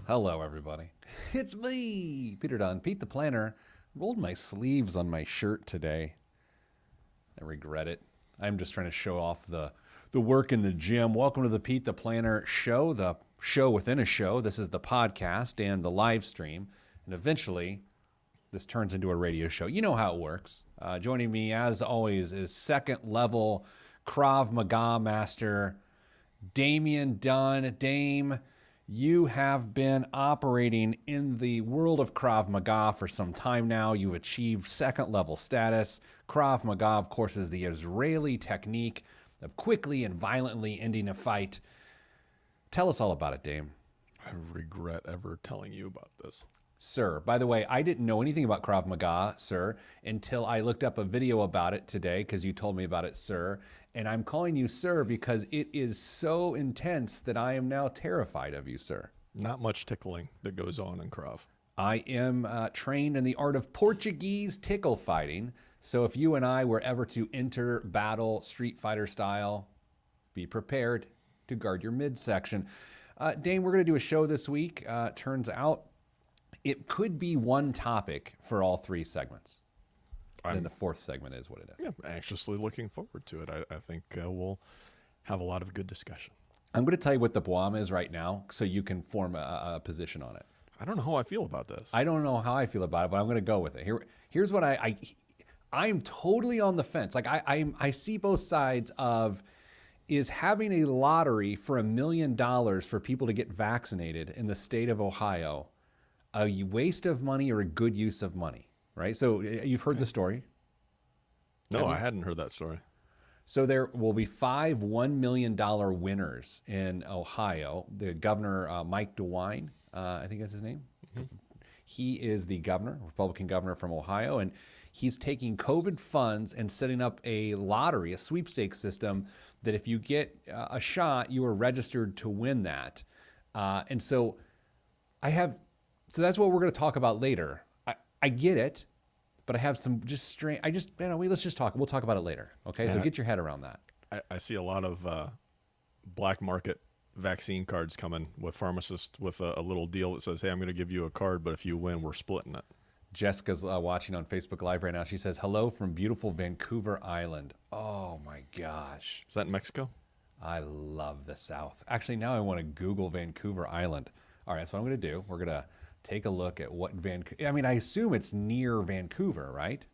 Hello, everybody. It's me, Peter Dunn, Pete the Planner. Rolled my sleeves on my shirt today. I regret it. I'm just trying to show off the work in the gym. Welcome to the Pete the Planner show, the show within a show. This is the podcast and the live stream. And eventually, this turns into a radio show. You know how it works. Joining me, as always, is second level Krav Maga master, Damian Dunn. Dame, you have been operating in the world of Krav Maga for some time now. You've achieved second level status. Krav Maga, of course, is the Israeli technique of quickly and violently ending a fight. Tell us all about it, Dame. I regret ever telling you about this. Sir, by the way, I didn't know anything about Krav Maga, sir, until I looked up a video about it today because you told me about it, sir. And I'm calling you sir because it is so intense that I am now terrified of you, sir. Not much tickling that goes on in Krav. I am trained in the art of Portuguese tickle fighting. So if you and I were ever to enter battle Street Fighter style, be prepared to guard your midsection. Dane, we're going to do a show this week. Turns out it could be one topic for all three segments. Then the fourth segment is what it is. Yeah, anxiously looking forward to it. I think we'll have a lot of good discussion. I'm going to tell you what the Boam is right now so you can form a position on it. I don't know how I feel about this. I don't know how I feel about it, but I'm going to go with it. Here's what I'm totally on the fence. Like I see both sides of, is having a lottery for $1 million for people to get vaccinated in the state of Ohio a waste of money or a good use of money, right? So you've heard the story. No, I hadn't heard that story. So there will be 5 $1 million winners in Ohio. The governor, Mike DeWine, I think that's his name. Mm-hmm. He is the governor, Republican governor from Ohio, and he's taking COVID funds and setting up a lottery, a sweepstakes system that if you get a shot, you are registered to win that. And so that's what we're going to talk about later. I get it, but I have some just strange. Let's just talk. We'll talk about it later. Okay, so get your head around that. I see a lot of black market vaccine cards coming with pharmacists with a little deal that says, "Hey, I'm going to give you a card, but if you win, we're splitting it." Jessica's watching on Facebook Live right now. She says, "Hello from beautiful Vancouver Island." Oh my gosh, Is that in Mexico? I love the South. Actually, now I want to Google Vancouver Island. All right, that's what I'm going to do. We're going to take a look at what Vancouver. I mean, I assume it's near Vancouver, right?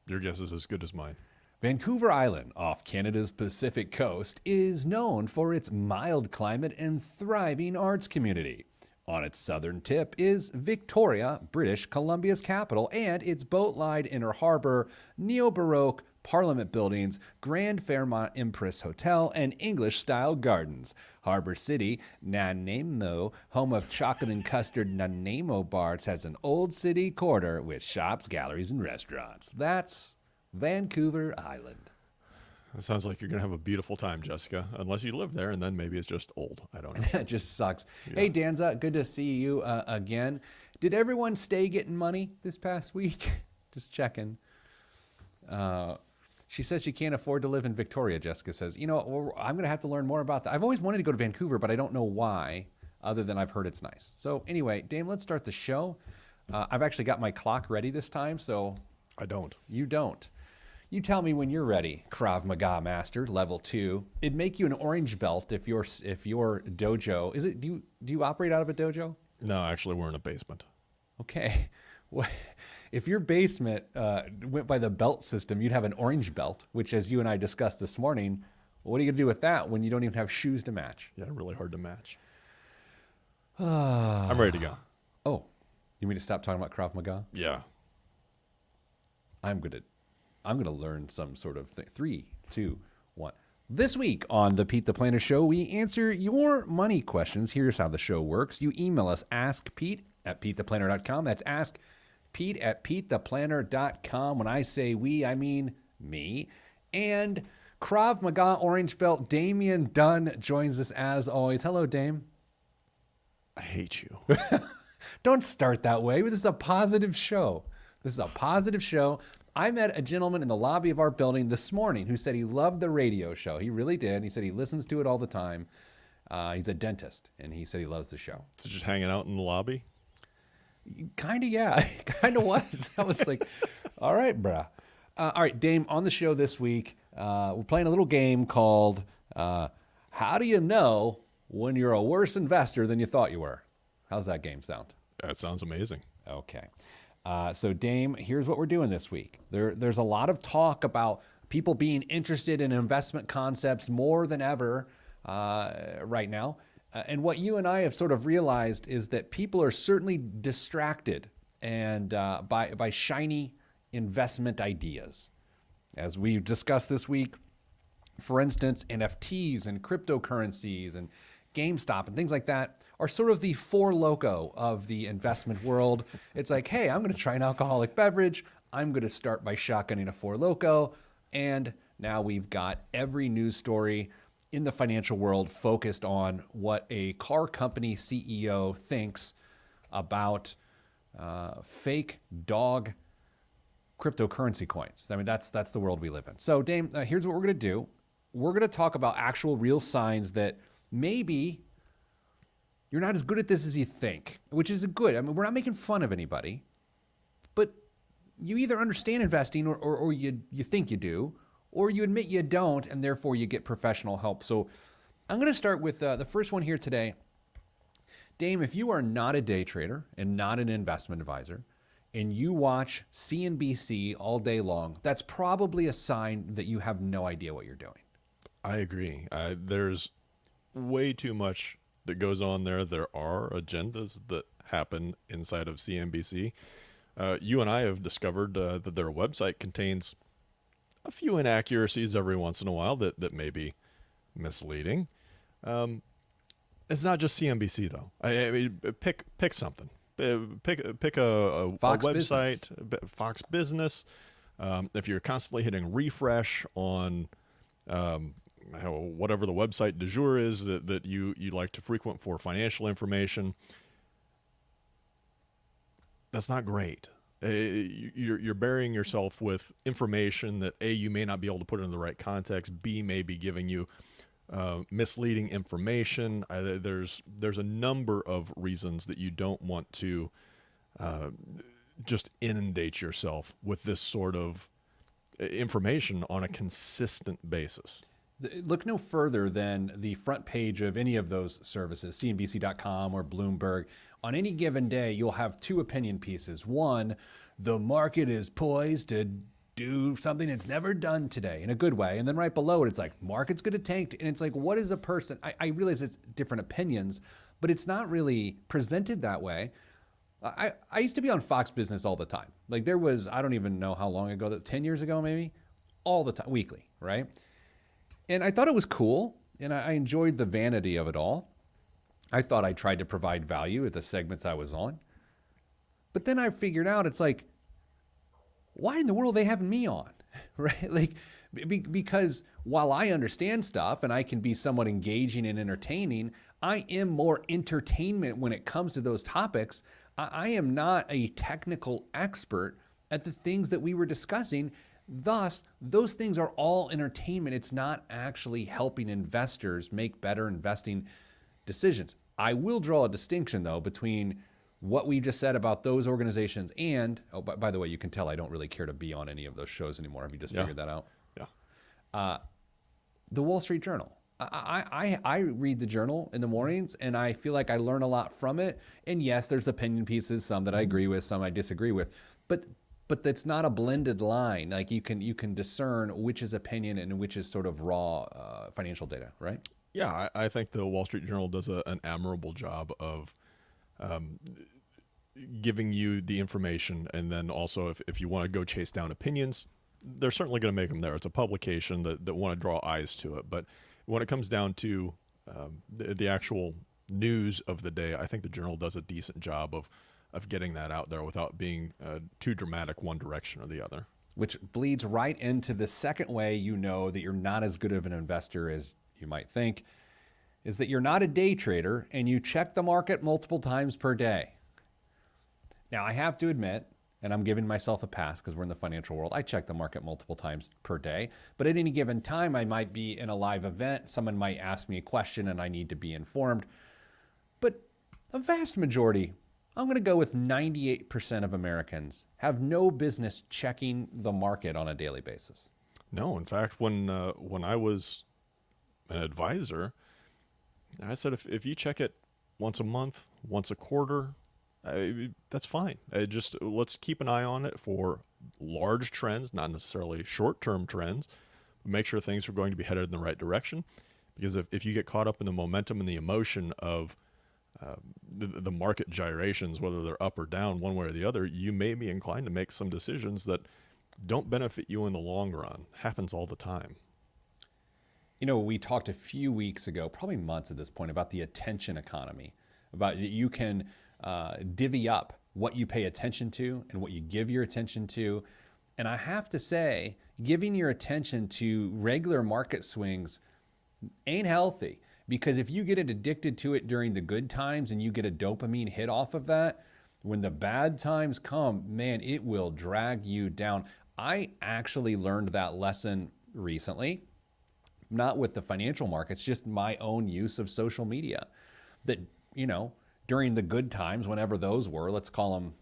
Your guess is as good as mine. Vancouver Island, off Canada's Pacific coast, is known for its mild climate and thriving arts community. On its southern tip is Victoria, British Columbia's capital, and its boat-lined inner harbor, neo-Baroque Parliament buildings, Grand Fairmont Empress Hotel, and English-style gardens. Harbor City, Nanaimo, home of chocolate and custard Nanaimo bars, has an old city quarter with shops, galleries, and restaurants. That's Vancouver Island. It sounds like you're going to have a beautiful time, Jessica, unless you live there, and then maybe it's just old. I don't know. That just sucks. Yeah. Hey, Danza, good to see you again. Did everyone stay getting money this past week? Just checking. She says she can't afford to live in Victoria, Jessica says. You know, I'm going to have to learn more about that. I've always wanted to go to Vancouver, but I don't know why, other than I've heard it's nice. So anyway, Dame, let's start the show. I've actually got my clock ready this time, so... I don't. You don't. You tell me when you're ready, Krav Maga Master, level 2. It'd make you an orange belt if your dojo... Is it? Do you operate out of a dojo? No, actually, we're in a basement. Okay. Well, if your basement went by the belt system, you'd have an orange belt, which, as you and I discussed this morning, what are you going to do with that when you don't even have shoes to match? Yeah, really hard to match. I'm ready to go. Oh, you mean to stop talking about Krav Maga? Yeah. I'm gonna learn some sort of thing. 3, 2, 1. This week on the Pete the Planner Show, we answer your money questions. Here's how the show works. You email us, askpete@petetheplanner.com. That's askpete@petetheplanner.com. When I say we, I mean me. And Krav Maga Orange Belt Damian Dunn joins us as always. Hello, Dame. I hate you. Don't start that way. This is a positive show. I met a gentleman in the lobby of our building this morning who said he loved the radio show. He really did. He said he listens to it all the time. He's a dentist, and he said he loves the show. So just hanging out in the lobby. Kind of, yeah. Kind of was. I was like, all right, bruh. All right, Dame, on the show this week, we're playing a little game called How Do You Know When You're a Worse Investor Than You Thought You Were? How's that game sound? That sounds amazing. Okay. So, Dame, here's what we're doing this week. There's a lot of talk about people being interested in investment concepts more than ever right now. And what you and I have sort of realized is that people are certainly distracted and by shiny investment ideas. As we've discussed this week, for instance, NFTs and cryptocurrencies and GameStop and things like that are sort of the four loko of the investment world. It's like, hey, I'm going to try an alcoholic beverage. I'm going to start by shotgunning a four loko. And now we've got every news story in the financial world focused on what a car company CEO thinks about fake dog cryptocurrency coins. I mean, that's the world we live in. So, Dame, here's what we're going to do. We're going to talk about actual real signs that maybe you're not as good at this as you think, which is good. I mean, we're not making fun of anybody, but you either understand investing or you think you do, or you admit you don't, and therefore you get professional help. So I'm going to start with the first one here today. Dame, if you are not a day trader and not an investment advisor, and you watch CNBC all day long, that's probably a sign that you have no idea what you're doing. I agree. There's way too much that goes on there. There are agendas that happen inside of CNBC. You and I have discovered that their website contains a few inaccuracies every once in a while that may be misleading. It's not just CNBC though. I mean, pick something. Pick a website, Fox Business. If you're constantly hitting refresh on whatever the website du jour is that you like to frequent for financial information, that's not great. You're burying yourself with information that A, you may not be able to put into the right context, B, may be giving you misleading information. There's a number of reasons that you don't want to just inundate yourself with this sort of information on a consistent basis. Look no further than the front page of any of those services, CNBC.com or Bloomberg. On any given day, you'll have two opinion pieces. One, the market is poised to do something it's never done today in a good way. And then right below it, it's like, market's going to tank. And it's like, what is a person? I realize it's different opinions, but it's not really presented that way. I used to be on Fox Business all the time. Like there was, I don't even know how long ago, 10 years ago maybe, all the time, weekly, right? And I thought it was cool, and I enjoyed the vanity of it all. I thought I tried to provide value at the segments I was on. But then I figured out it's like, why in the world are they having me on, right? Like, because while I understand stuff and I can be somewhat engaging and entertaining, I am more entertainment when it comes to those topics. I am not a technical expert at the things that we were discussing. Thus, those things are all entertainment. It's not actually helping investors make better investing decisions. I will draw a distinction, though, between what we just said about those organizations and, oh, by the way, you can tell I don't really care to be on any of those shows anymore. Have you just figured that out? Yeah. The Wall Street Journal. I read the Journal in the mornings, and I feel like I learn a lot from it. And yes, there's opinion pieces, some that I agree with, some I disagree with. But that's not a blended line. Like you can discern which is opinion and which is sort of raw financial data, right? Yeah, I think the Wall Street Journal does an admirable job of giving you the information, and then also if you want to go chase down opinions, they're certainly going to make them there. It's a publication that want to draw eyes to it. But when it comes down to the actual news of the day, I think the Journal does a decent job of getting that out there without being too dramatic one direction or the other. Which bleeds right into the second way you know that you're not as good of an investor as you might think, is that you're not a day trader and you check the market multiple times per day. Now, I have to admit, and I'm giving myself a pass because we're in the financial world. I check the market multiple times per day, but at any given time, I might be in a live event. Someone might ask me a question and I need to be informed. But a vast majority, I'm going to go with 98% of Americans, have no business checking the market on a daily basis. No, in fact, when I was an advisor, I said if you check it once a month, once a quarter, that's fine. Just let's keep an eye on it for large trends, not necessarily short-term trends. But make sure things are going to be headed in the right direction. Because if you get caught up in the momentum and the emotion of the market gyrations, whether they're up or down one way or the other, you may be inclined to make some decisions that don't benefit you in the long run. Happens all the time. You know, we talked a few weeks ago, probably months at this point, about the attention economy, about that you can divvy up what you pay attention to and what you give your attention to. And I have to say, giving your attention to regular market swings ain't healthy, because if you get addicted to it during the good times and you get a dopamine hit off of that, when the bad times come, man, it will drag you down. I actually learned that lesson recently, not with the financial markets, just my own use of social media. That, you know, during the good times, whenever those were, let's call them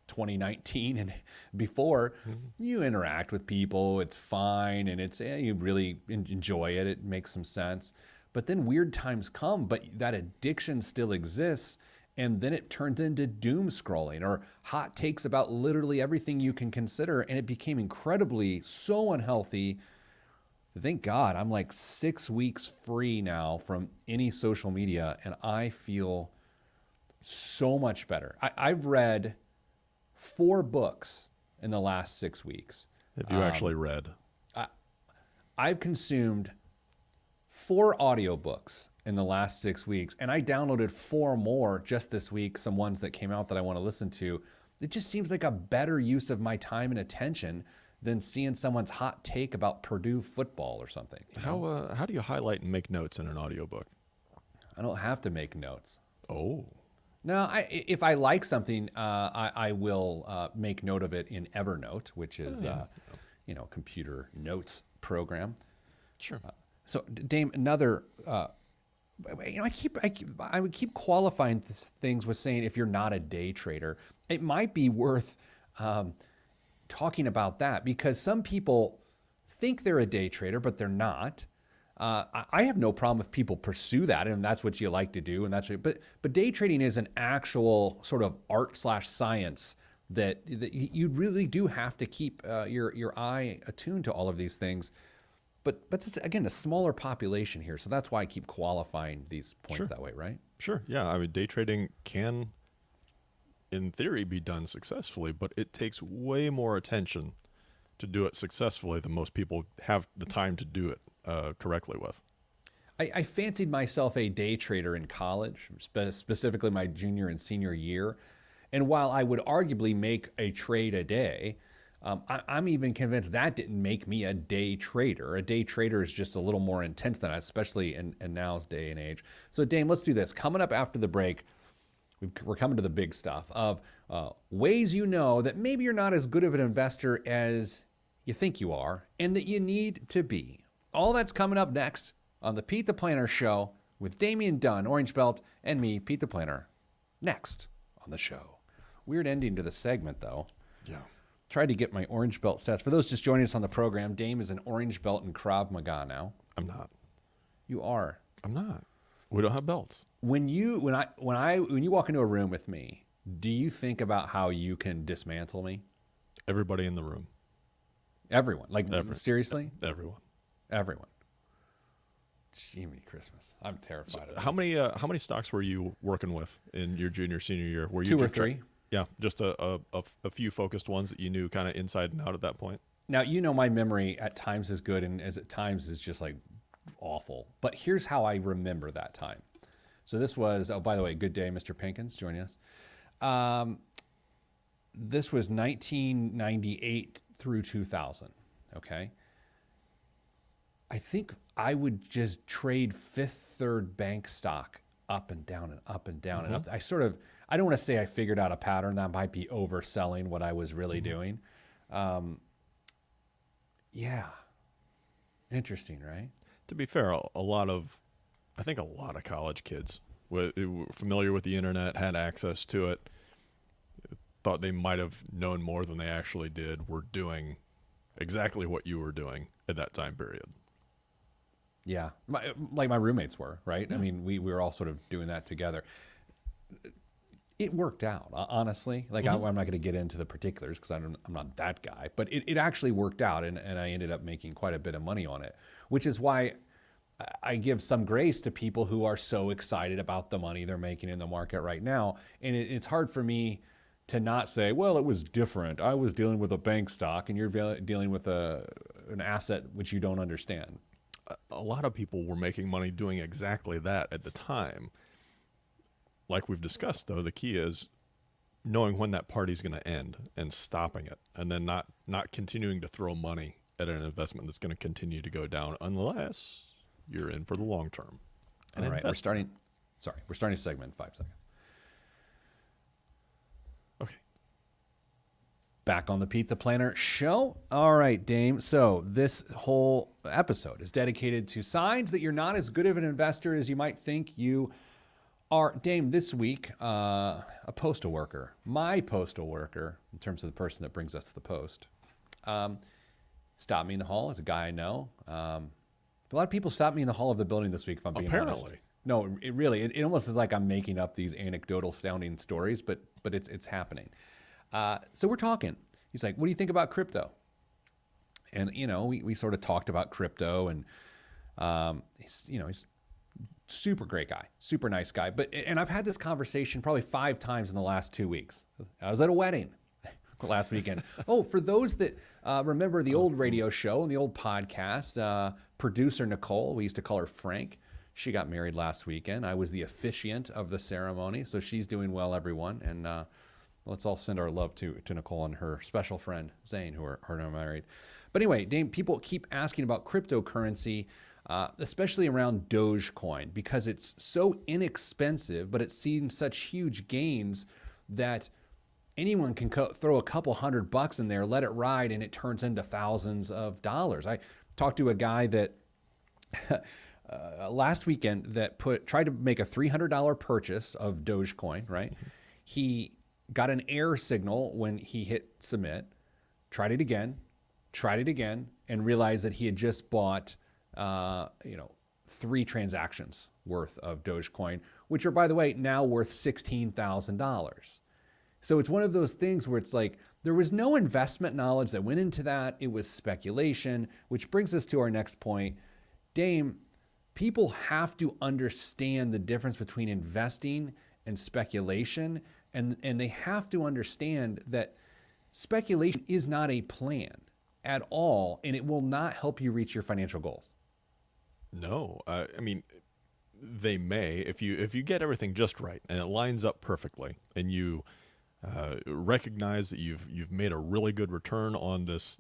2019 and before, you interact with people, it's fine, and you really enjoy it, it makes some sense. But then weird times come, but that addiction still exists, and then it turns into doom scrolling or hot takes about literally everything you can consider, and it became incredibly so unhealthy. Thank God I'm like 6 weeks free now from any social media, and I feel so much better. I've read 4 books in the last 6 weeks. Have you actually read? I've consumed 4 audiobooks in the last 6 weeks, and I downloaded 4 more just this week, some ones that came out that I want to listen to. It just seems like a better use of my time and attention than seeing someone's hot take about Purdue football or something. How do you highlight and make notes in an audiobook? I don't have to make notes. Oh. No, if I like something, I will make note of it in Evernote, which is computer notes program. Sure. So, Dame, another. I would keep qualifying things with saying if you're not a day trader, it might be worth talking about that, because some people think they're a day trader, but they're not. I have no problem if people pursue that, and that's what you like to do, and but day trading is an actual sort of art/science that you really do have to keep your eye attuned to all of these things. But it's, again, a smaller population here, so that's why I keep qualifying these points that way, right? Sure. Yeah. I mean, day trading can, in theory, be done successfully, but it takes way more attention to do it successfully than most people have the time to do it correctly with. I fancied myself a day trader in college, specifically my junior and senior year. And while I would arguably make a trade a day, I'm even convinced that didn't make me a day trader. A day trader is just a little more intense than that, especially in now's day and age. So, Dame, let's do this. Coming up after the break, we're coming to the big stuff of ways you know that maybe you're not as good of an investor as you think you are and that you need to be. All that's coming up next on the Pete the Planner Show with Damian Dunn, Orange Belt, and me, Pete the Planner, next on the show. Weird ending to the segment, though. Yeah. Tried to get my Orange Belt stats. For those just joining us on the program, Dame is an Orange Belt in Krav Maga now. I'm not. You are. I'm not. We don't have belts. When you walk into a room with me, do you think about how you can dismantle me? Everybody in the room. Everyone. Like, seriously? Everyone. Jiminy Christmas. I'm terrified of it. How many stocks were you working with in your junior, senior year? Were you 2 or 3? Yeah, just a few focused ones that you knew kind of inside and out at that point. Now, my memory at times is good and as at times is just like awful. But here's how I remember that time. So this was, oh, by the way, good day, Mr. Pinkins joining us. This was 1998 through 2000, okay? I think I would just trade Fifth Third Bank stock up and down and up and down and up. I don't want to say I figured out a pattern. That might be overselling what I was really doing. Yeah. Interesting, right? To be fair, I think a lot of college kids were familiar with the internet, had access to it, thought they might have known more than they actually did, were doing exactly what you were doing at that time period. Yeah. Like my roommates were, right? Yeah. I mean, we were all sort of doing that together. It worked out, honestly. Like, I'm not going to get into the particulars because I'm not that guy, but it actually worked out, and I ended up making quite a bit of money on it, which is why I give some grace to people who are so excited about the money they're making in the market right now. And it's hard for me to not say, well, it was different. I was dealing with a bank stock and you're dealing with an asset which you don't understand. A lot of people were making money doing exactly that at the time. Like we've discussed, though, the key is knowing when that party's going to end and stopping it, and then not continuing to throw money at an investment that's going to continue to go down unless you're in for the long term. All right, we're starting segment in 5 seconds. Okay. Back on the Pete the Planner show. All right, Dame. So this whole episode is dedicated to signs that you're not as good of an investor as you might think you are. Dame, this week, a postal worker, my postal worker, in terms of the person that brings us the post, stopped me in the hall. It's a guy I know. A lot of people stopped me in the hall of the building this week, if I'm being honest. Apparently. No, it almost is like I'm making up these anecdotal sounding stories, but it's happening. So we're talking. He's like, what do you think about crypto? And, we sort of talked about crypto, and he's super great guy, super nice guy. And I've had this conversation probably 5 times in the last 2 weeks. I was at a wedding last weekend. Oh, for those that remember the old radio show and the old podcast, producer Nicole, we used to call her Frank. She got married last weekend. I was the officiant of the ceremony, so she's doing well, everyone. And let's all send our love to Nicole and her special friend, Zane, who are now married. But anyway, Dame, people keep asking about cryptocurrency, especially around Dogecoin, because it's so inexpensive, but it's seen such huge gains that anyone can throw a couple $100 in there, let it ride, and it turns into thousands of dollars. I talked to a guy that last weekend that tried to make a $300 purchase of Dogecoin, right? He got an error signal when he hit submit, tried it again, and realized that he had just bought 3 transactions worth of Dogecoin, which are, by the way, now worth $16,000. So it's one of those things where it's like there was no investment knowledge that went into that. It was speculation, which brings us to our next point. Dame, people have to understand the difference between investing and speculation, and they have to understand that speculation is not a plan at all, and it will not help you reach your financial goals. No, I mean, they may if you get everything just right and it lines up perfectly, and you recognize that you've made a really good return on this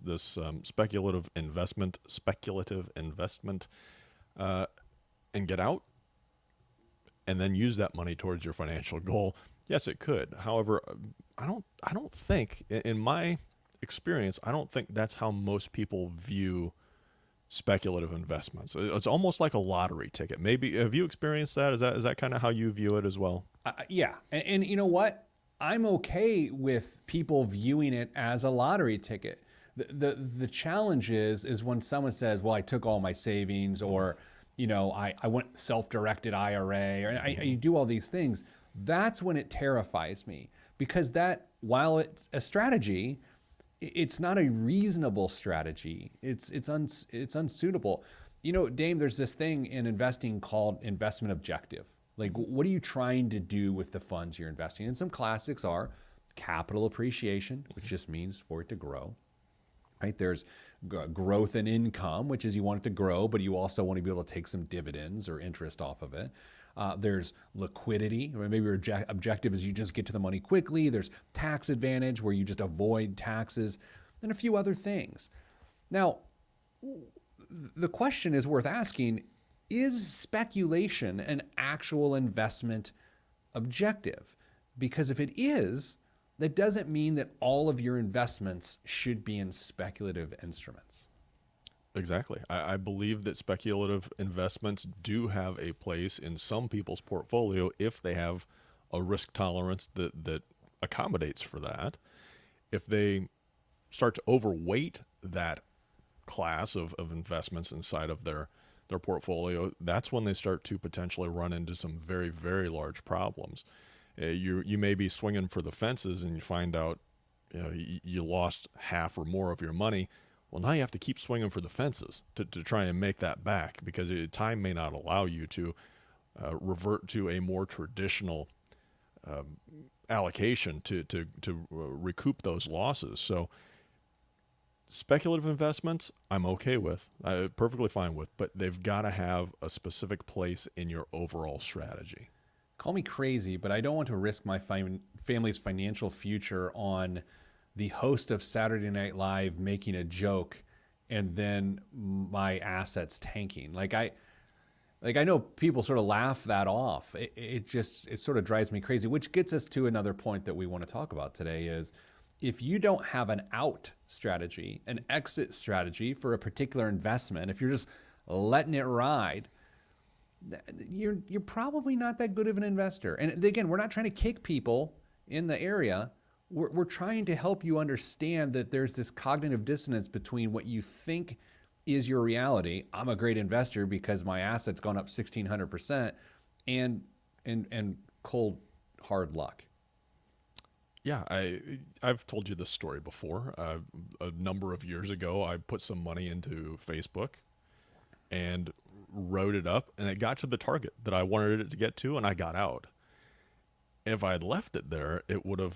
speculative investment, and get out, and then use that money towards your financial goal. Yes, it could. However, I don't think, in my experience, I don't think that's how most people view speculative investments. It's almost like a lottery ticket. Maybe have you experienced that? Is that kind of how you view it as well? Yeah, and you know what? I'm okay with people viewing it as a lottery ticket. The challenge is when someone says, "Well, I took all my savings," or I went self-directed IRA, or I do all these things. That's when it terrifies me, because that, while it's a strategy, it's not a reasonable strategy. It's unsuitable. Dame, there's this thing in investing called investment objective. Like, what are you trying to do with the funds you're investing in? And some classics are capital appreciation, which just means for it to grow. Right? There's growth in income, which is you want it to grow, but you also want to be able to take some dividends or interest off of it. There's liquidity, or maybe your objective is you just get to the money quickly. There's tax advantage, where you just avoid taxes, and a few other things. Now, the question is worth asking, is speculation an actual investment objective? Because if it is, that doesn't mean that all of your investments should be in speculative instruments. Exactly. I believe that speculative investments do have a place in some people's portfolio if they have a risk tolerance that accommodates for that. If they start to overweight that class of investments inside of their portfolio, that's when they start to potentially run into some very, very large problems. You may be swinging for the fences and you find out you lost half or more of your money. Well, now you have to keep swinging for the fences to try and make that back, because time may not allow you to revert to a more traditional allocation to recoup those losses. So speculative investments, I'm okay with, perfectly fine with, but they've got to have a specific place in your overall strategy. Call me crazy, but I don't want to risk my family's financial future on the host of Saturday Night Live making a joke and then my assets tanking. Like I know people sort of laugh that off. It sort of drives me crazy, which gets us to another point that we want to talk about today is if you don't have an out strategy, an exit strategy for a particular investment, if you're just letting it ride, you're probably not that good of an investor. And again, we're not trying to kick people in the area. We're trying to help you understand that there's this cognitive dissonance between what you think is your reality. I'm a great investor because my asset's gone up 1,600%, and cold hard luck. Yeah, I've told you this story before. A number of years ago, I put some money into Facebook and wrote it up, and it got to the target that I wanted it to get to, and I got out. If I had left it there, it would have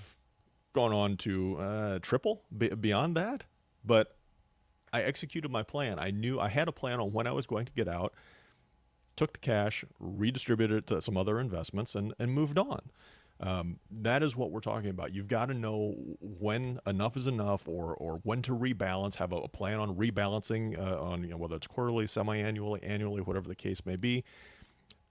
gone on to triple beyond that. But I executed my plan. I knew I had a plan on when I was going to get out, took the cash, redistributed it to some other investments, and moved on. That is what we're talking about. You've got to know when enough is enough, or when to rebalance. Have a plan on rebalancing on whether it's quarterly, semi-annually, annually, whatever the case may be,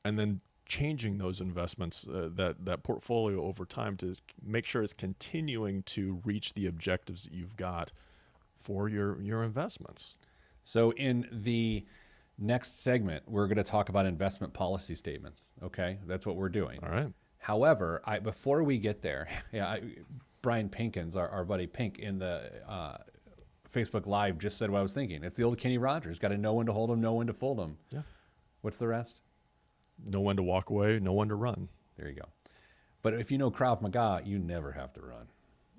and then changing those investments, that portfolio over time to make sure it's continuing to reach the objectives that you've got for your investments. So in the next segment, we're going to talk about investment policy statements. Okay, that's what we're doing. All right. However, before we get there, Brian Pinkins, our buddy Pink, in the Facebook Live just said what I was thinking. It's the old Kenny Rogers. Got to know when to hold him, know when to fold him. Yeah. What's the rest? Know when to walk away, know when to run. There you go. But if you know Krav Maga, you never have to run.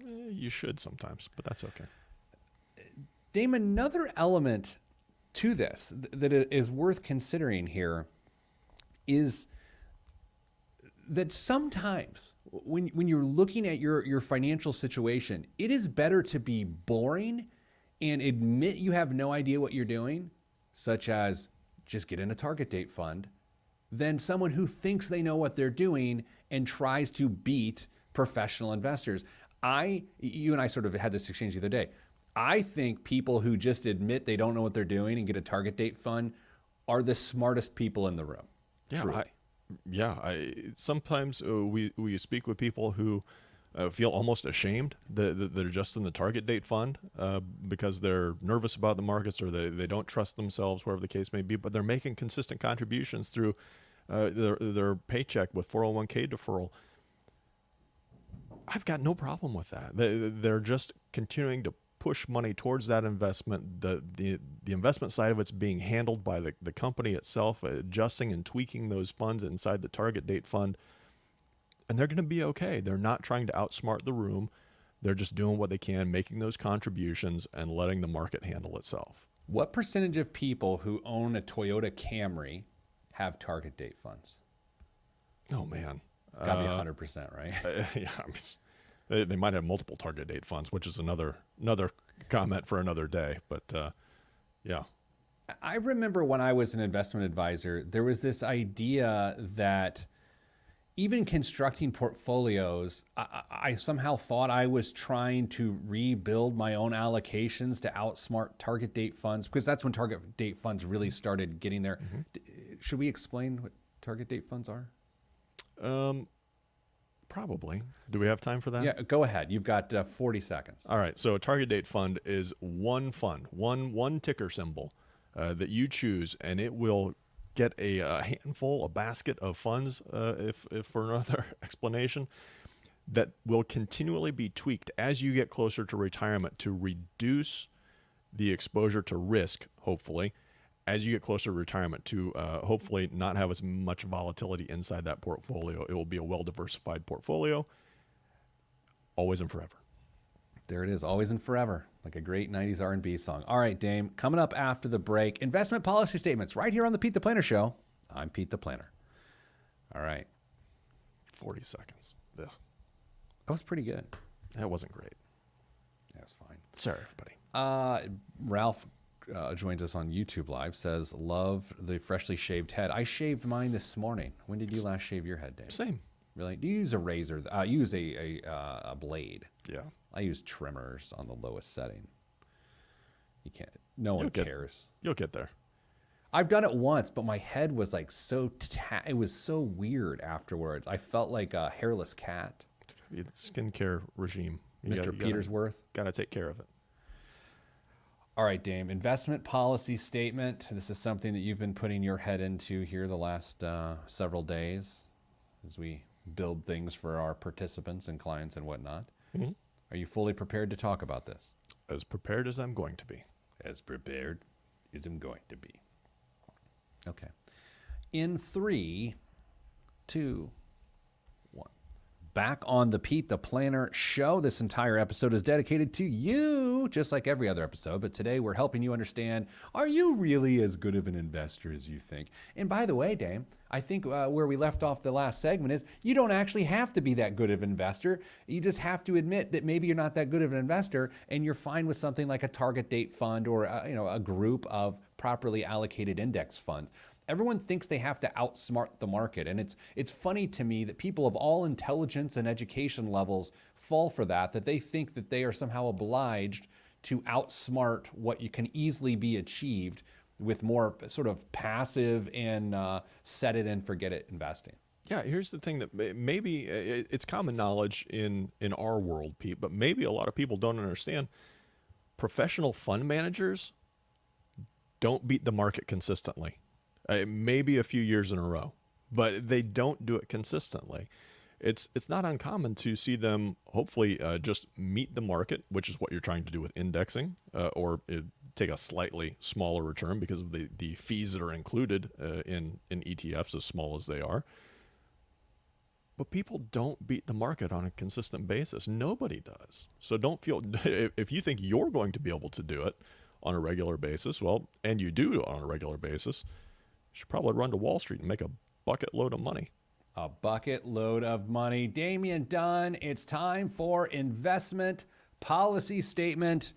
You should sometimes, but that's okay. Dame, another element to this that is worth considering here is that sometimes when you're looking at your financial situation, it is better to be boring and admit you have no idea what you're doing, such as just get in a target date fund, than someone who thinks they know what they're doing and tries to beat professional investors. You and I sort of had this exchange the other day. I think people who just admit they don't know what they're doing and get a target date fund are the smartest people in the room. Yeah, sometimes we speak with people who feel almost ashamed that they're just in the target date fund because they're nervous about the markets, or they don't trust themselves, whatever the case may be, but they're making consistent contributions through their paycheck with 401k deferral. I've got no problem with that. They're just continuing to push money towards that investment. The investment side of it's being handled by the company itself, adjusting and tweaking those funds inside the target date fund. And they're going to be okay. They're not trying to outsmart the room. They're just doing what they can, making those contributions and letting the market handle itself. What percentage of people who own a Toyota Camry have target date funds? Oh, man. Got to be 100%, right? Yeah, I mean, they might have multiple target date funds, which is another comment for another day. But yeah. I remember when I was an investment advisor, there was this idea that even constructing portfolios, I somehow thought I was trying to rebuild my own allocations to outsmart target date funds, because that's when target date funds really started getting there. Mm-hmm. Should we explain what target date funds are? Probably. Do we have time for that? Yeah, go ahead. You've got 40 seconds. All right. So a target date fund is one fund, one ticker symbol that you choose, and it will get a handful, a basket of funds, if for another explanation, that will continually be tweaked as you get closer to retirement to reduce the exposure to risk, hopefully, as you get closer to retirement to hopefully not have as much volatility inside that portfolio. It will be a well-diversified portfolio, always and forever. There it is, always and forever, like a great 90s R&B song. All right, Dame, coming up after the break, investment policy statements right here on the Pete the Planner Show. I'm Pete the Planner. All right. 40 seconds. Ugh. That was pretty good. That wasn't great. That was fine. Sorry, everybody. Ralph joins us on YouTube Live, says, love the freshly shaved head. I shaved mine this morning. When did you last shave your head, Dave? Same. Really? Do you use a razor? You use a blade. Yeah. I use trimmers on the lowest setting. You can't. No one cares. You'll get there. I've done it once, but my head was like it was so weird afterwards. I felt like a hairless cat. The skincare regime. Mr. Petersworth. Got to take care of it. All right, Dame. Investment policy statement. This is something that you've been putting your head into here the last several days as we build things for our participants and clients and whatnot. Mm-hmm. Are you fully prepared to talk about this? As prepared as I'm going to be. As prepared as I'm going to be. Okay. In 3, 2, 1. Back on the Pete the Planner Show. This entire episode is dedicated to you, just like every other episode. But today we're helping you understand, are you really as good of an investor as you think? And by the way, Dame, I think where we left off the last segment is you don't actually have to be that good of an investor. You just have to admit that maybe you're not that good of an investor and you're fine with something like a target date fund or a group of properly allocated index funds. Everyone thinks they have to outsmart the market. And it's funny to me that people of all intelligence and education levels fall for that they think that they are somehow obliged to outsmart what you can easily be achieved with more sort of passive and set it and forget it investing. Yeah, here's the thing that maybe it's common knowledge in our world, Pete, but maybe a lot of people don't understand. Professional fund managers don't beat the market consistently. Maybe a few years in a row, but they don't do it consistently. It's not uncommon to see them hopefully just meet the market, which is what you're trying to do with indexing, or take a slightly smaller return because of the fees that are included in ETFs, as small as they are. But people don't beat the market on a consistent basis. Nobody does. So don't feel, if you think you're going to be able to do it on a regular basis, well, and you do on a regular basis, you should probably run to Wall Street and make a bucket load of money. A bucket load of money. Damian Dunn, it's time for investment policy statement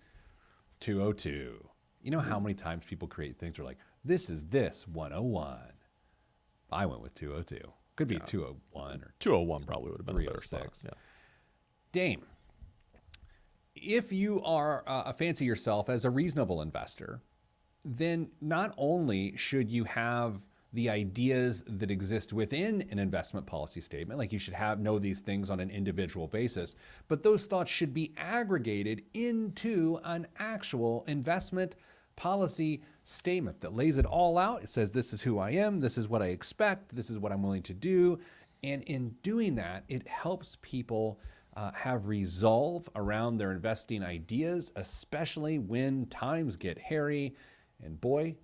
202. You know how many times people create things that are like, this is this 101. I went with 202. Could be 201 or 201 probably would have been a better spot. 306. Dame, if you are fancy yourself as a reasonable investor, then not only should you have the ideas that exist within an investment policy statement, like you should know these things on an individual basis, but those thoughts should be aggregated into an actual investment policy statement that lays it all out. It says, this is who I am, this is what I expect, this is what I'm willing to do. And in doing that, it helps people have resolve around their investing ideas, especially when times get hairy. And boy,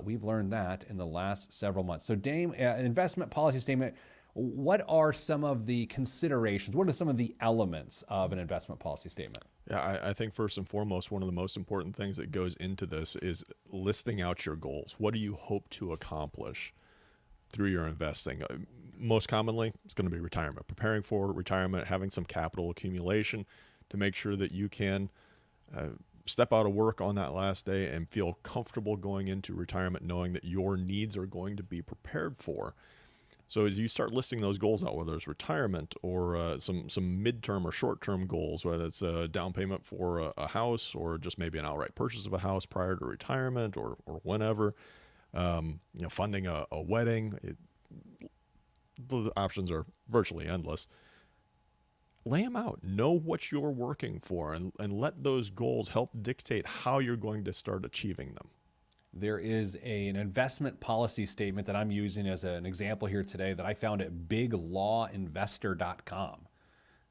we've learned that in the last several months. So Dame, investment policy statement, what are some of the considerations? What are some of the elements of an investment policy statement? Yeah, I think first and foremost, one of the most important things that goes into this is listing out your goals. What do you hope to accomplish through your investing? Most commonly, it's going to be retirement. Preparing for retirement, having some capital accumulation to make sure that you can step out of work on that last day and feel comfortable going into retirement, knowing that your needs are going to be prepared for. So as you start listing those goals out, whether it's retirement or some midterm or short-term goals, whether it's a down payment for a house or just maybe an outright purchase of a house prior to retirement or whenever, funding a wedding, the options are virtually endless. lay them out. Know what you're working for, and let those goals help dictate how you're going to start achieving them. There is an investment policy statement that I'm using as an example here today that I found at biglawinvestor.com.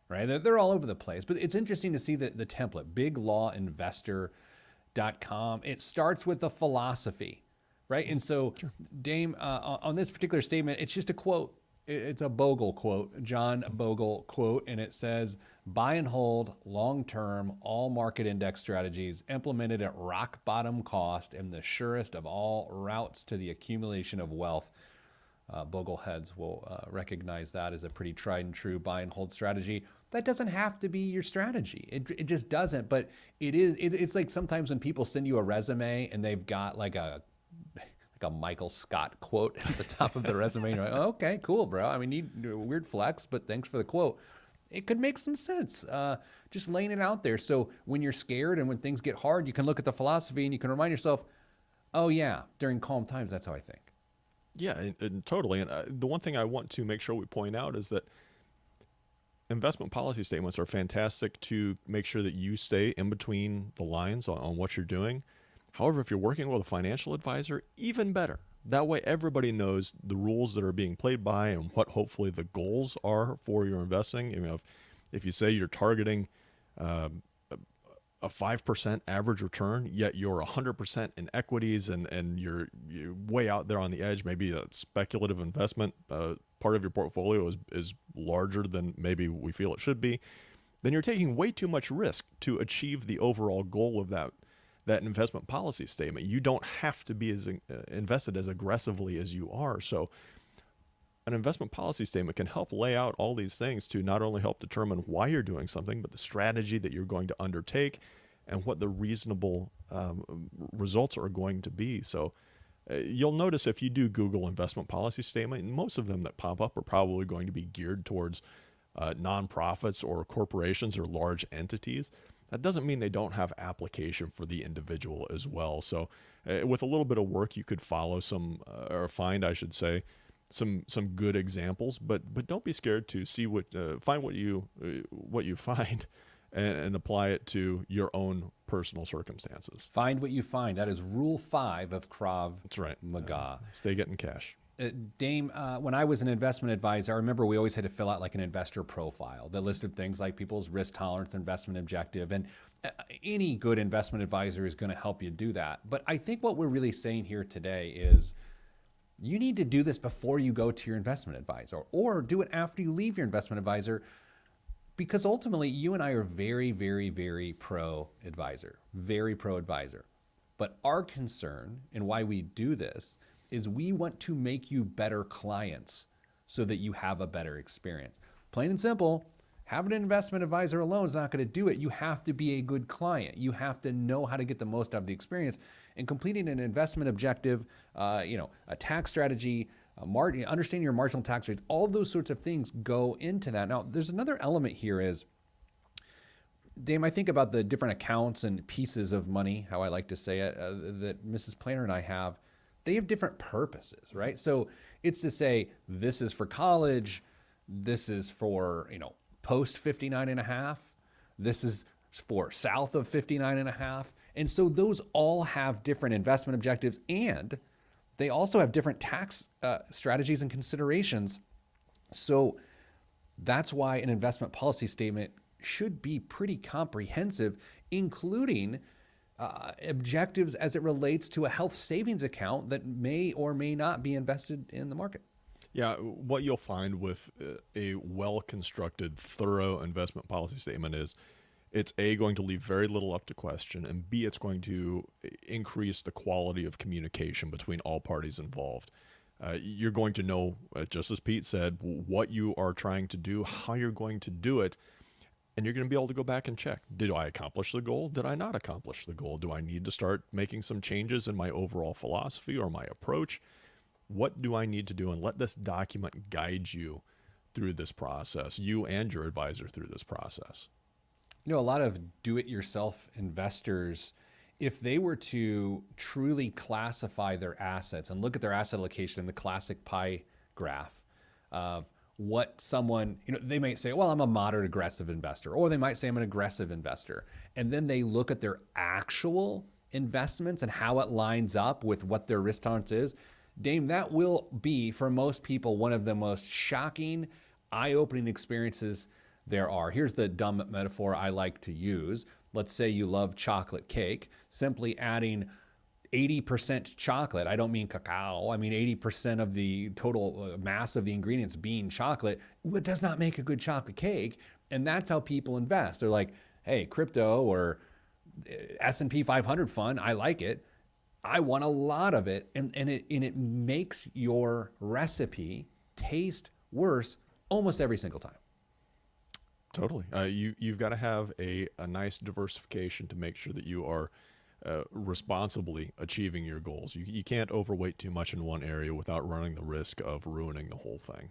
Right? They're all over the place, but it's interesting to see the template, biglawinvestor.com. It starts with a philosophy, right? And so, sure. Dame, on this particular statement, it's just a quote. It's a Bogle quote, John Bogle quote, and it says, buy and hold long-term all market index strategies implemented at rock bottom cost and the surest of all routes to the accumulation of wealth. Bogle heads will recognize that as a pretty tried and true buy and hold strategy. That doesn't have to be your strategy. It just doesn't, but it is. It's like sometimes when people send you a resume and they've got like a Michael Scott quote at the top of the resume. You're like, oh, okay, cool, bro. I mean, weird flex, but thanks for the quote. It could make some sense. Just laying it out there. So when you're scared and when things get hard, you can look at the philosophy and you can remind yourself, oh yeah, during calm times, that's how I think. Yeah, and totally. And the one thing I want to make sure we point out is that investment policy statements are fantastic to make sure that you stay in between the lines on what you're doing. However, if you're working with a financial advisor, even better. That way everybody knows the rules that are being played by and what hopefully the goals are for your investing. You know, if you say you're targeting a 5% average return, yet you're 100% in equities and you're way out there on the edge, maybe a speculative investment, part of your portfolio is larger than maybe we feel it should be, then you're taking way too much risk to achieve the overall goal of that investment policy statement. You don't have to be as invested as aggressively as you are. So an investment policy statement can help lay out all these things to not only help determine why you're doing something, but the strategy that you're going to undertake and what the reasonable results are going to be. So you'll notice if you do Google investment policy statement, most of them that pop up are probably going to be geared towards nonprofits or corporations or large entities. That doesn't mean they don't have application for the individual as well. So with a little bit of work, you could follow some, or find, I should say, some good examples, but don't be scared to see find what you find and apply it to your own personal circumstances. Find what you find. That is Rule 5 of Krav That's right. Maga. Stay getting cash. Dame, when I was an investment advisor, I remember we always had to fill out like an investor profile that listed things like people's risk tolerance, investment objective, and any good investment advisor is going to help you do that. But I think what we're really saying here today is you need to do this before you go to your investment advisor, or do it after you leave your investment advisor, because ultimately you and I are very, very, very pro-advisor, very pro-advisor. But our concern and why we do this is we want to make you better clients so that you have a better experience. Plain and simple, having an investment advisor alone is not going to do it. You have to be a good client. You have to know how to get the most out of the experience. And completing an investment objective, a tax strategy, understanding your marginal tax rates, all those sorts of things go into that. Now, there's another element here is, Dame, I think about the different accounts and pieces of money, how I like to say it, that Mrs. Planner and I have. They have different purposes, right? So it's to say, this is for college, this is for, post 59 and a half, this is for south of 59 and a half. And so those all have different investment objectives, and they also have different tax strategies and considerations. So that's why an investment policy statement should be pretty comprehensive, including objectives as it relates to a health savings account that may or may not be invested in the market. Yeah, what you'll find with a well-constructed, thorough investment policy statement is it's A, going to leave very little up to question, and B, it's going to increase the quality of communication between all parties involved. You're going to know, just as Pete said, what you are trying to do, how you're going to do it, and you're going to be able to go back and check. Did I accomplish the goal? Did I not accomplish the goal? Do I need to start making some changes in my overall philosophy or my approach? What do I need to do? And let this document guide you through this process, you and your advisor through this process. A lot of do-it-yourself investors, if they were to truly classify their assets and look at their asset allocation in the classic pie graph of what someone, they might say, well, I'm a moderate aggressive investor, or they might say I'm an aggressive investor. And then they look at their actual investments and how it lines up with what their risk tolerance is. Dame, that will be, for most people, one of the most shocking, eye-opening experiences there are. Here's the dumb metaphor I like to use. Let's say you love chocolate cake. Simply adding 80% chocolate, I don't mean cacao, I mean 80% of the total mass of the ingredients being chocolate, it does not make a good chocolate cake. And that's how people invest. They're like, hey, crypto or S&P 500 fund, I like it. I want a lot of it. And it makes your recipe taste worse almost every single time. Totally. You've got to have a nice diversification to make sure that you are responsibly achieving your goals. You can't overweight too much in one area without running the risk of ruining the whole thing.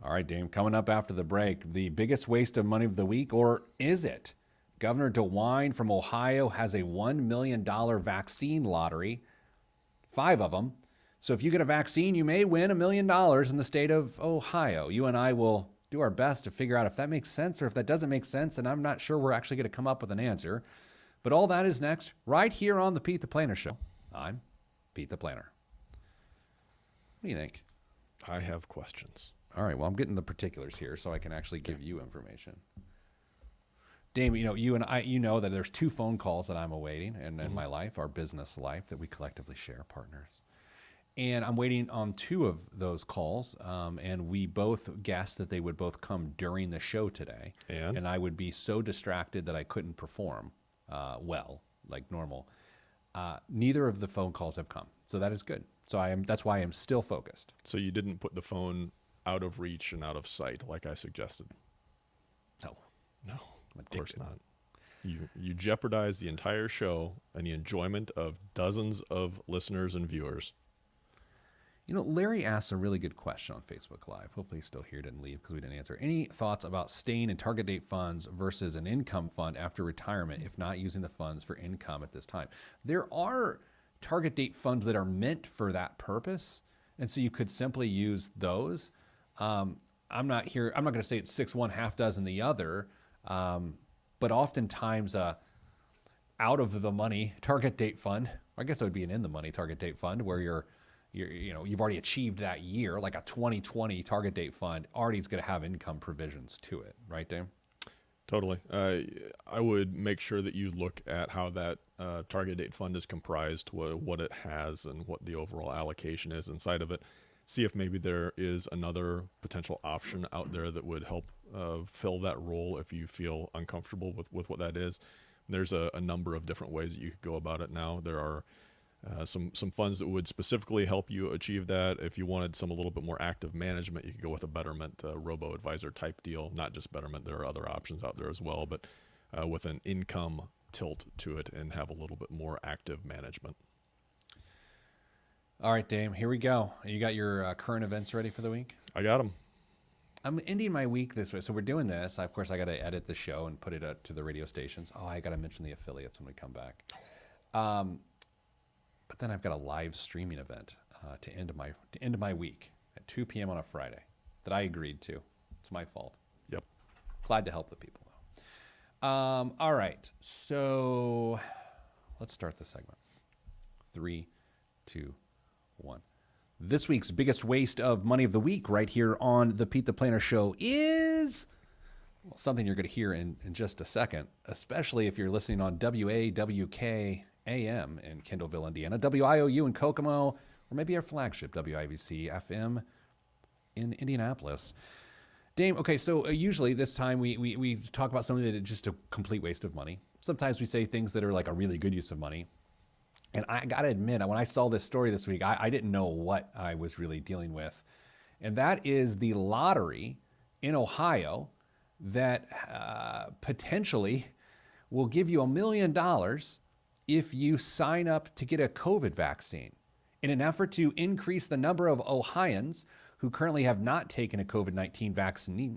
All right, Dame, coming up after the break, the biggest waste of money of the week, or is it? Governor DeWine from Ohio has a $1 million vaccine lottery, 5 of them. So if you get a vaccine, you may win $1 million in the state of Ohio. You and I will do our best to figure out if that makes sense or if that doesn't make sense, and I'm not sure we're actually going to come up with an answer. But all that is next, right here on the Pete the Planner Show. I'm Pete the Planner. What do you think? I have questions. All right, well, I'm getting the particulars here so I can actually give you information. Dame, you and I, that there's 2 phone calls that I'm awaiting in my life, our business life, that we collectively share, partners. And I'm waiting on 2 of those calls, and we both guessed that they would both come during the show today. And I would be so distracted that I couldn't perform well, like normal. Neither of the phone calls have come, so that is good. So that's why I'm still focused. So you didn't put the phone out of reach and out of sight like I suggested? No, of course not. You jeopardize the entire show and the enjoyment of dozens of listeners and viewers. Larry asked a really good question on Facebook Live. Hopefully he's still here, didn't leave because we didn't answer. Any thoughts about staying in target date funds versus an income fund after retirement, if not using the funds for income at this time? There are target date funds that are meant for that purpose, and so you could simply use those. I'm not going to say it's 6 one, half dozen the other, but oftentimes out of the money target date fund, I guess it would be an in the money target date fund where you've already achieved that year, like a 2020 target date fund already is going to have income provisions to it, right, Dave? Totally. I would make sure that you look at how that target date fund is comprised, what it has, and what the overall allocation is inside of it. See if maybe there is another potential option out there that would help fill that role if you feel uncomfortable with what that is. There's a number of different ways that you could go about it now. There are some funds that would specifically help you achieve that. If you wanted a little bit more active management, you could go with a Betterment robo-advisor type deal. Not just Betterment, there are other options out there as well, but with an income tilt to it and have a little bit more active management. All right, Dame, here we go. You got your current events ready for the week? I got them. I'm ending my week this way. So we're doing this. Of course, I got to edit the show and put it up to the radio stations. Oh, I got to mention the affiliates when we come back. But then I've got a live streaming event to end my week at 2 p.m. on a Friday that I agreed to. It's my fault. Yep. Glad to help the people, though. All right. So let's start the segment. 3, 2, 1. This week's biggest waste of money of the week right here on the Pete the Planner Show is something you're going to hear in just a second, especially if you're listening on WAWK AM in Kendallville, Indiana, WIOU in Kokomo, or maybe our flagship WIBC FM in Indianapolis. Dame, okay, so usually this time we talk about something that is just a complete waste of money. Sometimes we say things that are like a really good use of money. And I got to admit, when I saw this story this week, I didn't know what I was really dealing with. And that is the lottery in Ohio that potentially will give you $1 million if you sign up to get a COVID vaccine. In an effort to increase the number of Ohioans who currently have not taken a COVID-19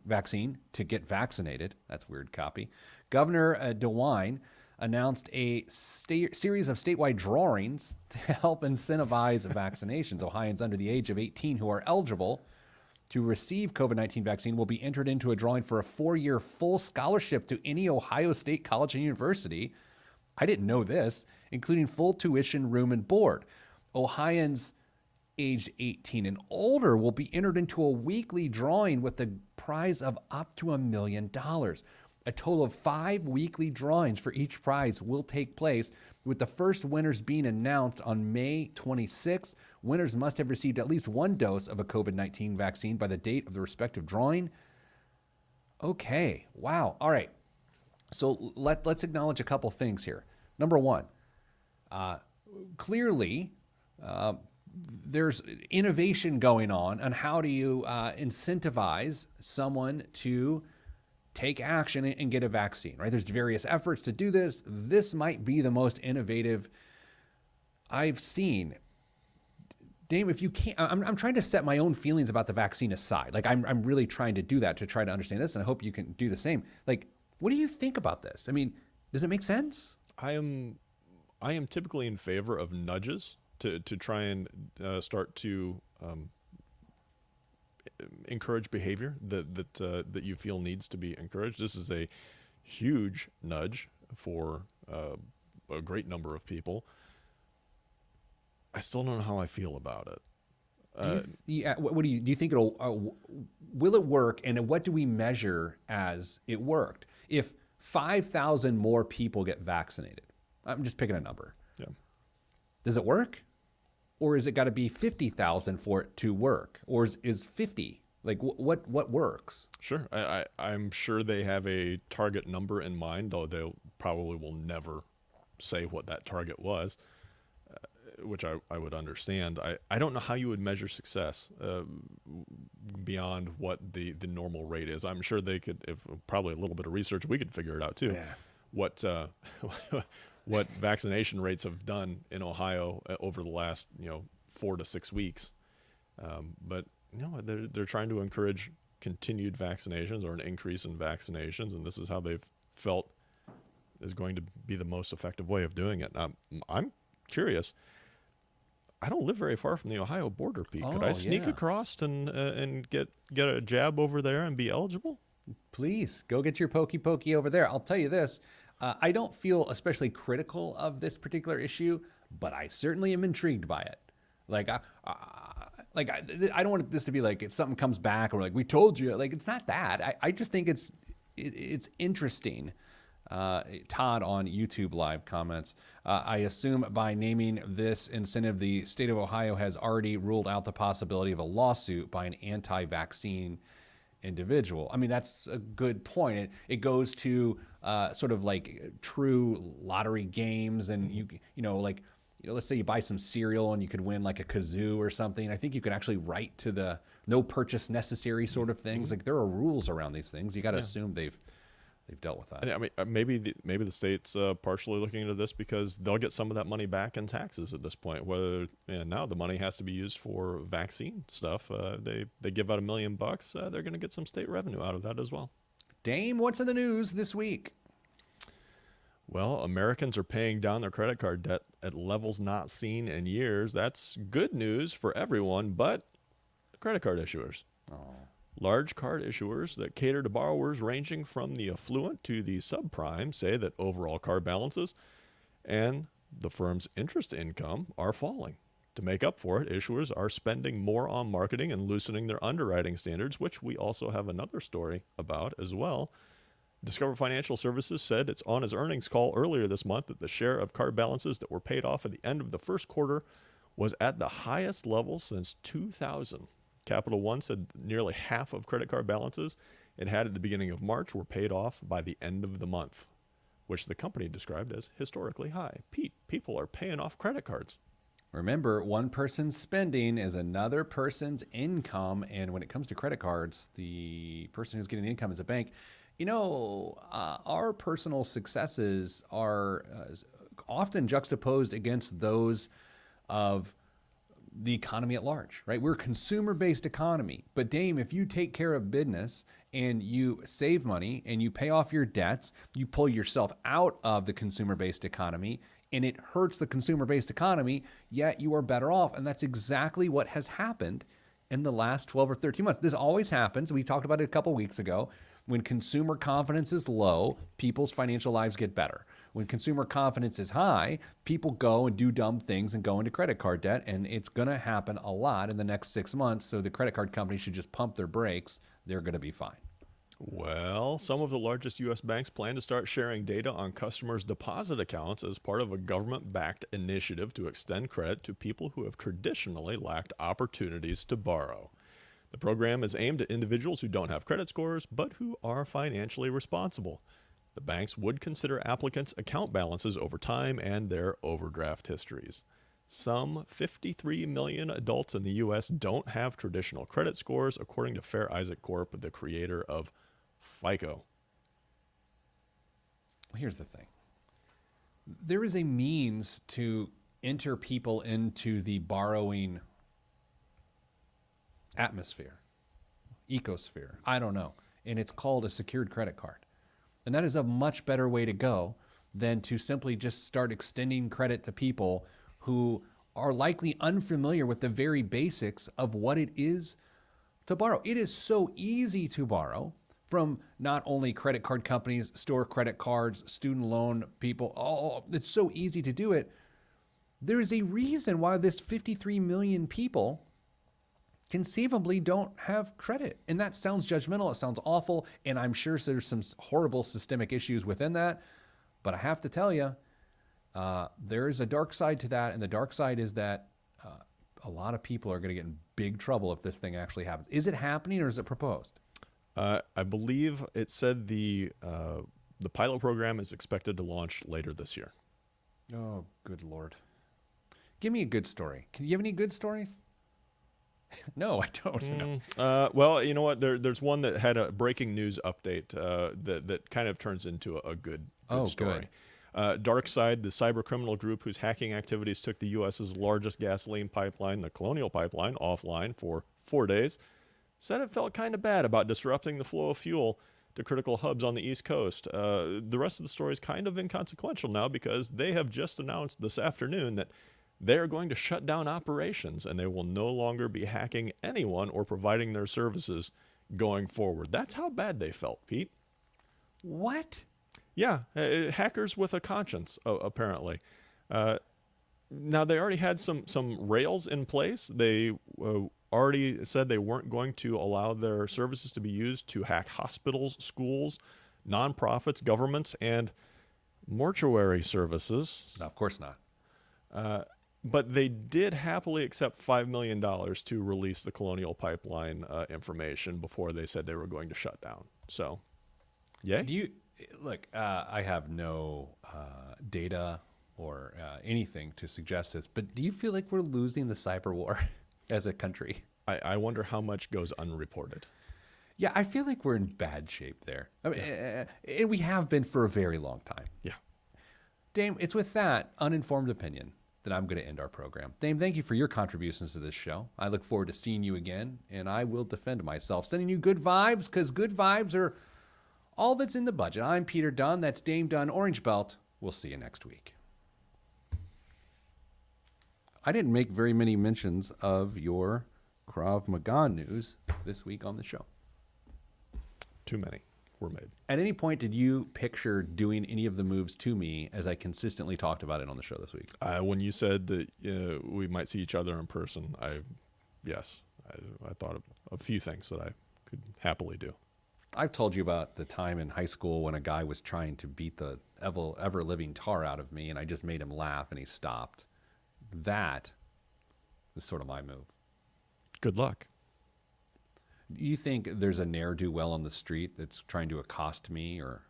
vaccine to get vaccinated, that's weird copy, Governor DeWine announced a series of statewide drawings to help incentivize vaccinations. Ohioans under the age of 18 who are eligible to receive COVID-19 vaccine will be entered into a drawing for a 4-year full scholarship to any Ohio State college and university. I didn't know this, including full tuition, room, and board. Ohioans aged 18 and older will be entered into a weekly drawing with a prize of up to $1 million. A total of 5 weekly drawings for each prize will take place, with the first winners being announced on May 26th. Winners must have received at least 1 dose of a COVID-19 vaccine by the date of the respective drawing. Okay, wow. All right. So let's acknowledge a couple things here. Number one, clearly, there's innovation going on how do you incentivize someone to take action and get a vaccine, right? There's various efforts to do this. This might be the most innovative I've seen. Dame, if you can't, I'm trying to set my own feelings about the vaccine aside. Like I'm really trying to do that to try to understand this, and I hope you can do the same. Like, what do you think about this? I mean, does it make sense? I am typically in favor of nudges to try and start to encourage behavior that you feel needs to be encouraged. This is a huge nudge for a great number of people. I still don't know how I feel about it. What do you think it'll? Will it work? And what do we measure as it worked? If 5,000 more people get vaccinated, I'm just picking a number. Yeah. Does it work? Or is it got to be 50,000 for it to work? Or is 50? Like what works? Sure. I'm sure they have a target number in mind, though they probably will never say what that target was, which I would understand. I don't know how you would measure success beyond what the normal rate is. I'm sure they could, if probably a little bit of research, we could figure it out too. Yeah. What vaccination rates have done in Ohio over the last 4 to 6 weeks, but they're trying to encourage continued vaccinations or an increase in vaccinations, and this is how they've felt is going to be the most effective way of doing it. Now, I'm curious. I don't live very far from the Ohio border, Pete. Could I sneak across and get a jab over there and be eligible? Please go get your pokey over there. I'll tell you this. I don't feel especially critical of this particular issue, but I certainly am intrigued by it. Like, I don't want this to be like if something comes back or like we told you. Like, it's not that. I just think it's interesting. Todd on YouTube live comments. I assume by naming this incentive, the state of Ohio has already ruled out the possibility of a lawsuit by an anti-vaccine individual. I mean, that's a good point. It goes to sort of like true lottery games, and let's say you buy some cereal and you could win like a kazoo or something. I think you could actually write to the no purchase necessary sort of things. Like there are rules around these things. You got to assume they've dealt with that. I mean, maybe the state's partially looking into this because they'll get some of that money back in taxes at this point. Whether now the money has to be used for vaccine stuff. They give out $1 million. They're going to get some state revenue out of that as well. Dame, what's in the news this week? Well, Americans are paying down their credit card debt at levels not seen in years. That's good news for everyone, but the credit card issuers. Oh. Large card issuers that cater to borrowers ranging from the affluent to the subprime say that overall card balances and the firm's interest income are falling. To make up for it, issuers are spending more on marketing and loosening their underwriting standards, which we also have another story about as well. Discover Financial Services said it's on its earnings call earlier this month that the share of card balances that were paid off at the end of the first quarter was at the highest level since 2000. Capital One said nearly half of credit card balances it had at the beginning of March were paid off by the end of the month, which the company described as historically high. Pete, people are paying off credit cards. Remember, one person's spending is another person's income. And when it comes to credit cards, the person who's getting the income is a bank. Our personal successes are often juxtaposed against those of the economy at large, right? We're a consumer-based economy. But Dame, if you take care of business and you save money and you pay off your debts, you pull yourself out of the consumer-based economy and it hurts the consumer-based economy, yet you are better off. And that's exactly what has happened in the last 12 or 13 months. This always happens. We talked about it a couple weeks ago. When consumer confidence is low, people's financial lives get better. When consumer confidence is high, people go and do dumb things and go into credit card debt, and it's going to happen a lot in the next 6 months, so the credit card companies should just pump their brakes. They're going to be fine. Well, some of the largest U.S. banks plan to start sharing data on customers' deposit accounts as part of a government-backed initiative to extend credit to people who have traditionally lacked opportunities to borrow. The program is aimed at individuals who don't have credit scores, but who are financially responsible. The banks would consider applicants' account balances over time and their overdraft histories. Some 53 million adults in the U.S. don't have traditional credit scores, according to Fair Isaac Corp., the creator of FICO. Here's the thing. There is a means to enter people into the borrowing atmosphere, ecosphere, I don't know. And it's called a secured credit card. And that is a much better way to go than to simply just start extending credit to people who are likely unfamiliar with the very basics of what it is to borrow. It is so easy to borrow from not only credit card companies, store credit cards, student loan people. Oh, it's so easy to do it. There is a reason why this 53 million people conceivably don't have credit. And that sounds judgmental. It sounds awful. And I'm sure there's some horrible systemic issues within that. But I have to tell you, there is a dark side to that. And the dark side is that a lot of people are going to get in big trouble if this thing actually happens. Is it happening or is it proposed? I believe it said the pilot program is expected to launch later this year. Oh, good Lord. Give me a good story. Can you have any good stories? No, I don't. No. Well, you know what? There's one that had a breaking news update that kind of turns into a good story. Good. DarkSide, the cyber criminal group whose hacking activities took the U.S.'s largest gasoline pipeline, the Colonial Pipeline, offline for 4 days, said it felt kind of bad about disrupting the flow of fuel to critical hubs on the East Coast. The rest of the story is kind of inconsequential now because they have just announced this afternoon that they are going to shut down operations and they will no longer be hacking anyone or providing their services going forward. That's how bad they felt, Pete. What? Yeah, hackers with a conscience, apparently. Now, they already had some rails in place. They already said they weren't going to allow their services to be used to hack hospitals, schools, nonprofits, governments, and mortuary services. No, of course not. But they did happily accept $5 million to release the Colonial Pipeline information before they said they were going to shut down. So, yay. Do you look? I have no data or anything to suggest this, but do you feel like we're losing the cyber war as a country? I wonder how much goes unreported. Yeah, I feel like we're in bad shape there. I mean, and we have been for a very long time. Yeah. Dame, it's with that uninformed opinion that I'm going to end our program. Dame, thank you for your contributions to this show. I look forward to seeing you again, and I will defend myself, sending you good vibes, because good vibes are all that's in the budget. I'm Peter Dunn. That's Dame Dunn, Orange Belt. We'll see you next week. I didn't make very many mentions of your Krav Maga news this week on the show. Too many were made. At any point, did you picture doing any of the moves to me as I consistently talked about it on the show this week? When you said that we might see each other in person, I thought of a few things that I could happily do. I've told you about the time in high school when a guy was trying to beat the ever-living tar out of me, and I just made him laugh, and he stopped. That was sort of my move. Good luck. Do you think there's a ne'er-do-well on the street that's trying to accost me or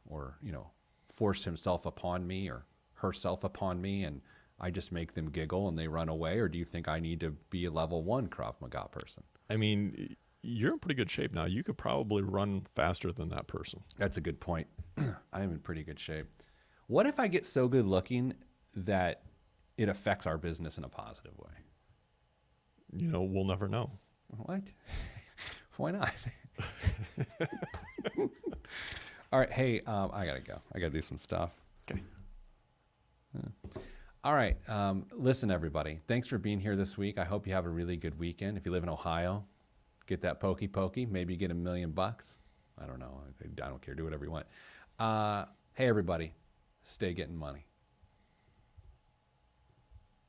force himself upon me or herself upon me, and I just make them giggle and they run away? Or do you think I need to be a level 1 Krav Maga person? I mean, you're in pretty good shape now. You could probably run faster than that person. That's a good point. I am in pretty good shape. What if I get so good looking that it affects our business in a positive way? We'll never know. What? Why not? All right. Hey, I got to go. I got to do some stuff. Okay. All right. Listen, everybody. Thanks for being here this week. I hope you have a really good weekend. If you live in Ohio, Get that pokey pokey. Maybe get $1,000,000. I don't know. I don't care. Do whatever you want. Hey, everybody, stay getting money.